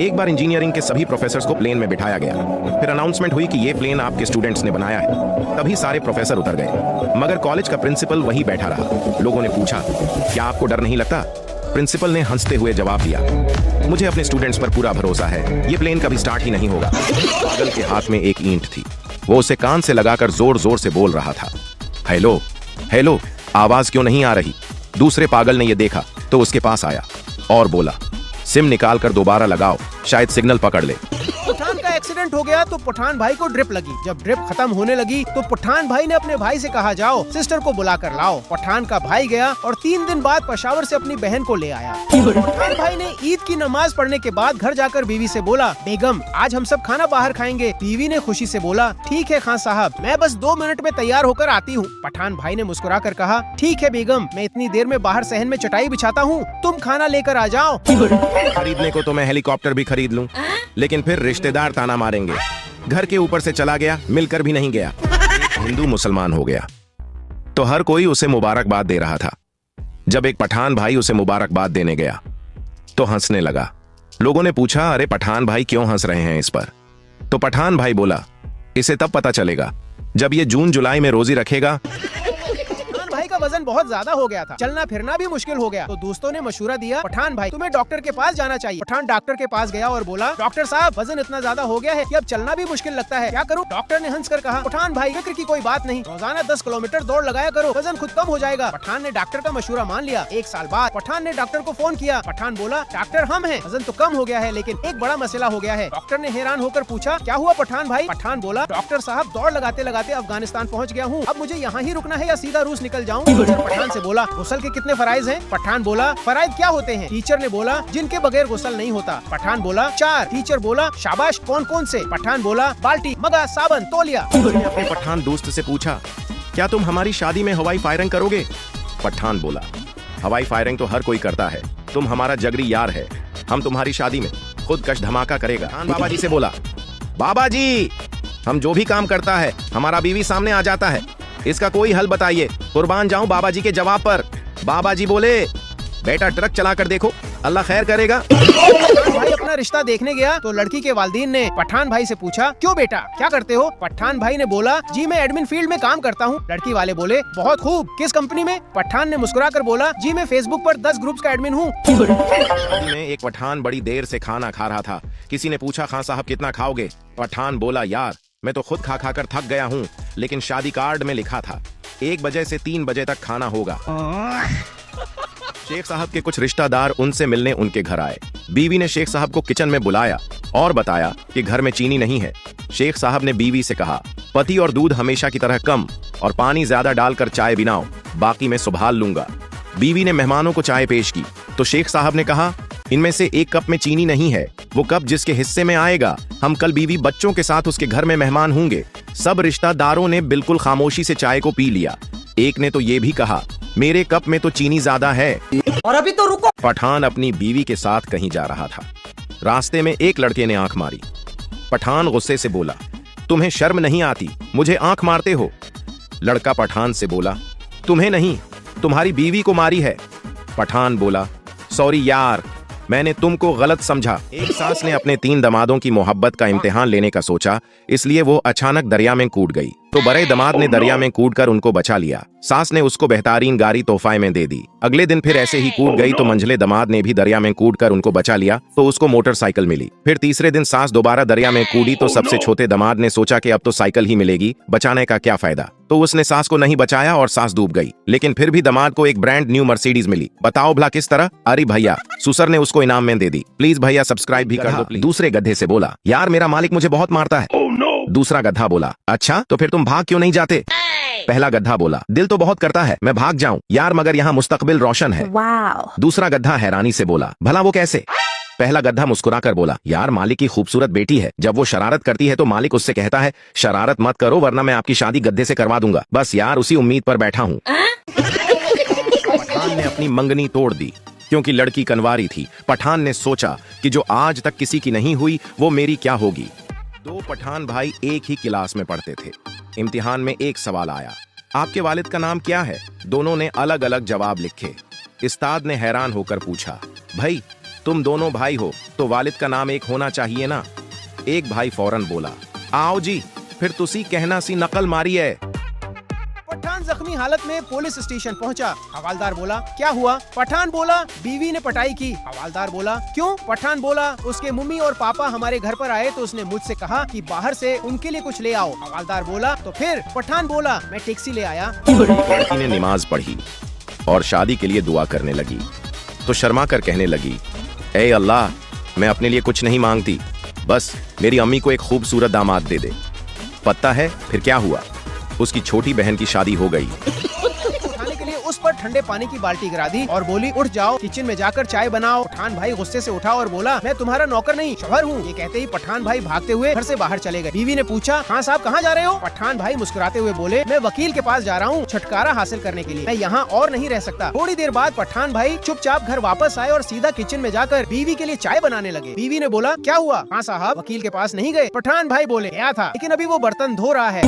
एक बार इंजीनियरिंग के सभी प्रोफेसर्स को प्लेन में बिठाया गया। फिर अनाउंसमेंट हुई कि ये प्लेन आपके स्टूडेंट्स ने बनाया है। तभी सारे प्रोफेसर उतर गए, मगर कॉलेज का प्रिंसिपल वही बैठा रहा। लोगों ने पूछा, क्या आपको डर नहीं लगता? प्रिंसिपल ने हंसते हुए जवाब दिया, मुझे अपने स्टूडेंट्स पर पूरा भरोसा है, ये प्लेन कभी स्टार्ट ही नहीं होगा। पागल के हाथ में एक ईंट थी, वो उसे कान से लगाकर जोर जोर से बोल रहा था, हेलो हेलो, आवाज क्यों नहीं आ रही? दूसरे पागल ने यह देखा तो उसके पास आया और बोला, सिम निकाल कर दोबारा लगाओ, शायद सिग्नल पकड़ ले। पठान का एक्सीडेंट हो गया तो पठान भाई को ड्रिप लगी। जब ड्रिप खत्म होने लगी तो पठान भाई ने अपने भाई से कहा, जाओ सिस्टर को बुला कर लाओ। पठान का भाई गया और 3 दिन बाद पेशावर से अपनी बहन को ले आया। पठान भाई ने ईद की नमाज पढ़ने के बाद घर जाकर बीवी से बोला, बेगम आज हम सब खाना बाहर खाएंगे। बीवी ने खुशी से बोला, ठीक है खान साहब, मैं बस 2 मिनट में तैयार होकर आती हूँ। पठान भाई ने मुस्कुरा कर कहा, ठीक है बेगम, मैं इतनी देर में बाहर सहन में चटाई बिछाता हूँ, तुम खाना लेकर आ जाओ। खरीदने को तो मैं हेलीकॉप्टर भी खरीद लूं, लेकिन फिर रिश्तेदार ताना मारेंगे। घर के ऊपर से चला गया, मिलकर भी नहीं गया। हिंदू मुसलमान हो गया तो हर कोई उसे मुबारकबाद दे रहा था। जब एक पठान भाई उसे मुबारकबाद देने गया तो हंसने लगा। लोगों ने पूछा, अरे पठान भाई क्यों हंस रहे हैं इस पर? तो पठान भाई बोला, इसे तब पता चलेगा जब ये जून जुलाई में रोजी रखेगा। भाई का वजन बहुत ज्यादा हो गया था, चलना फिरना भी मुश्किल हो गया। तो दोस्तों ने मशूरा दिया, पठान भाई तुम्हें डॉक्टर के पास जाना चाहिए। पठान डॉक्टर के पास गया और बोला, डॉक्टर साहब वजन इतना ज्यादा हो गया है कि अब चलना भी मुश्किल लगता है, क्या करूं? डॉक्टर ने हंसकर कहा, पठान भाई फिक्र की कोई बात नहीं, रोजाना 10 किलोमीटर दौड़ लगाया करो, वजन खुद कम हो जाएगा। पठान ने डॉक्टर का मशूरा मान लिया। 1 साल बाद पठान ने डॉक्टर को फोन किया। पठान बोला, डॉक्टर हम हैं, वजन तो कम हो गया है लेकिन एक बड़ा मसला हो गया है। डॉक्टर ने हैरान होकर पूछा, क्या हुआ पठान भाई? पठान बोला, डॉक्टर साहब दौड़ लगाते लगाते अफगानिस्तान पहुँच गया हूँ, अब मुझे यहाँ ही रुकना है या सीधा रूस निकल जाऊँ? पठान से बोला, गुस्ल के कितने फराइज हैं? पठान बोला, फराइज क्या होते हैं? टीचर ने बोला, जिनके बगैर गुस्ल नहीं होता। पठान बोला, 4। टीचर बोला, शाबाश, कौन कौन से? पठान बोला, बाल्टी, मगा, साबन, तौलिया। अपने पठान दोस्त से पूछा, क्या तुम हमारी शादी में हवाई फायरिंग करोगे? पठान बोला, हवाई फायरिंग तो हर कोई करता है, तुम हमारा जगरी यार है, हम तुम्हारी शादी में खुद कश धमाका करेगा। बाबा जी से बोला, बाबा जी हम जो भी काम करता है हमारा बीवी सामने आ जाता है, इसका कोई हल बताइए, कुर्बान जाऊं बाबा जी के जवाब पर। बाबा जी बोले, बेटा ट्रक चला कर देखो, अल्लाह खैर करेगा। भाई अपना रिश्ता देखने गया तो लड़की के वालिदीन ने पठान भाई से पूछा, क्यों बेटा क्या करते हो? पठान भाई ने बोला, जी मैं एडमिन फील्ड में काम करता हूँ। लड़की वाले बोले, बहुत खूब, किस कंपनी में? पठान ने मुस्कुरा कर बोला, जी मैं फेसबुक पर 10 ग्रुप्स का एडमिन हूँ। एक पठान बड़ी देर से खाना खा रहा था। किसी ने पूछा, खान साहब कितना खाओगे? पठान बोला, यार मैं तो खुद खा खा कर थक गया हूँ, लेकिन शादी कार्ड में लिखा था 1 बजे से 3 बजे तक खाना होगा। शेख साहब के कुछ रिश्तेदार उनसे मिलने उनके घर आए। बीवी ने शेख साहब को किचन में बुलाया और बताया कि घर में चीनी नहीं है। शेख साहब ने बीवी से कहा, पति और दूध हमेशा की तरह कम और पानी ज्यादा डालकर चाय बनाओ, बाकी मैं संभाल लूंगा। बीवी ने मेहमानों को चाय पेश की तो शेख साहब ने कहा, इनमें से 1 कप में चीनी नहीं है, वो कप जिसके हिस्से में आएगा, हम कल बीवी बच्चों के साथ उसके घर में मेहमान होंगे। सब रिश्तेदारों ने बिल्कुल खामोशी से चाय को पी लिया। एक ने तो ये भी कहा, मेरे कप में तो चीनी ज्यादा है। और अभी तो रुको। पठान अपनी बीवी के साथ कहीं जा रहा था। रास्ते में एक लड़के ने आंख मारी। पठान गुस्से से बोला, तुम्हें शर्म नहीं आती, मुझे आंख मारते हो? लड़का पठान से बोला, तुम्हें नहीं, तुम्हारी बीवी को मारी है। पठान बोला, सॉरी यार, मैंने तुमको गलत समझा। एक सास ने अपने 3 दामादों की मोहब्बत का इम्तिहान लेने का सोचा, इसलिए वो अचानक दरिया में कूद गई। तो बड़े दामाद ने दरिया में कूदकर उनको बचा लिया। सास ने उसको बेहतरीन गाड़ी तोहफे में दे दी। अगले दिन फिर ऐसे ही कूद गई तो मंझले दामाद ने भी दरिया में कूदकर उनको बचा लिया, तो उसको मोटरसाइकिल मिली। फिर तीसरे दिन सास दोबारा दरिया में कूदी तो सबसे छोटे दामाद ने सोचा कि अब तो साइकिल ही मिलेगी, बचाने का क्या फायदा। तो उसने सास को नहीं बचाया और सास डूब गई। लेकिन फिर भी दामाद को एक ब्रांड न्यू मर्सिडीज मिली। बताओ भला किस तरह? अरे भैया, सुसर ने उसको इनाम में दे दी। प्लीज भैया सब्सक्राइब भी कर दो प्लीज। दूसरे गधे से बोला, यार मेरा मालिक मुझे बहुत मारता है। दूसरा गधा बोला, अच्छा तो फिर तुम भाग क्यों नहीं जाते? पहला गधा बोला, दिल तो बहुत करता है मैं भाग जाऊं यार, मगर यहाँ मुस्तकबिल रोशन है। दूसरा गधा हैरानी से बोला, भला वो कैसे? पहला गधा मुस्कुराकर बोला, यार मालिक की खूबसूरत बेटी है, जब वो शरारत करती है तो मालिक उससे कहता है, शरारत मत करो वरना मैं आपकी शादी गधे से करवा दूंगा, बस यार उसी उम्मीद पर बैठा हूँ। पठान ने अपनी मंगनी तोड़ दी क्योंकि लड़की कनवारी थी। पठान ने सोचा कि जो आज तक किसी की नहीं हुई वो मेरी क्या होगी। 2 पठान भाई एक ही क्लास में पढ़ते थे। इम्तिहान में एक सवाल आया, आपके वालिद का नाम क्या है? दोनों ने अलग अलग जवाब लिखे। उस्ताद ने हैरान होकर पूछा, भाई तुम दोनों भाई हो तो वालिद का नाम एक होना चाहिए ना। एक भाई फौरन बोला, आओ जी, फिर तुसी कहना सी नकल मारी है। पठान जख्मी हालत में पुलिस स्टेशन पहुंचा। हवालदार बोला, क्या हुआ? पठान बोला, बीवी ने पटाई की। हवालदार बोला, क्यों? पठान बोला, उसके मम्मी और पापा हमारे घर पर आए तो उसने मुझसे कहा कि बाहर से उनके लिए कुछ ले आओ। हवालदार बोला, तो फिर? पठान बोला, मैं टैक्सी ले आया। लड़की ने नमाज पढ़ी और शादी के लिए दुआ करने लगी तो शर्मा कर कहने लगी, ए अल्लाह, मैं अपने लिए कुछ नहीं मांगती, बस मेरी अम्मी को एक खूबसूरत दामाद दे दे। पता है फिर क्या हुआ? उसकी छोटी बहन की शादी हो गई। उठाने के लिए उस पर ठंडे पानी की बाल्टी गिरा दी और बोली, उठ जाओ, किचन में जाकर चाय बनाओ। पठान भाई गुस्से से उठा और बोला, मैं तुम्हारा नौकर नहीं, शौहर हूँ। ये कहते ही पठान भाई भागते हुए घर से बाहर चले गए। बीवी ने पूछा, हाँ साहब, कहाँ जा रहे हो? पठान भाई मुस्कुराते हुए बोले, मैं वकील के पास जा रहा हूँ छुटकारा हासिल करने के लिए, मैं यहाँ और नहीं रह सकता। थोड़ी देर बाद पठान भाई चुपचाप घर वापस आए और सीधा किचन में जाकर बीवी के लिए चाय बनाने लगे। बीवी ने बोला, क्या हुआ? हाँ साहब, वकील के पास नहीं गए? पठान भाई बोले, गया था, लेकिन अभी वो बर्तन धो रहा है।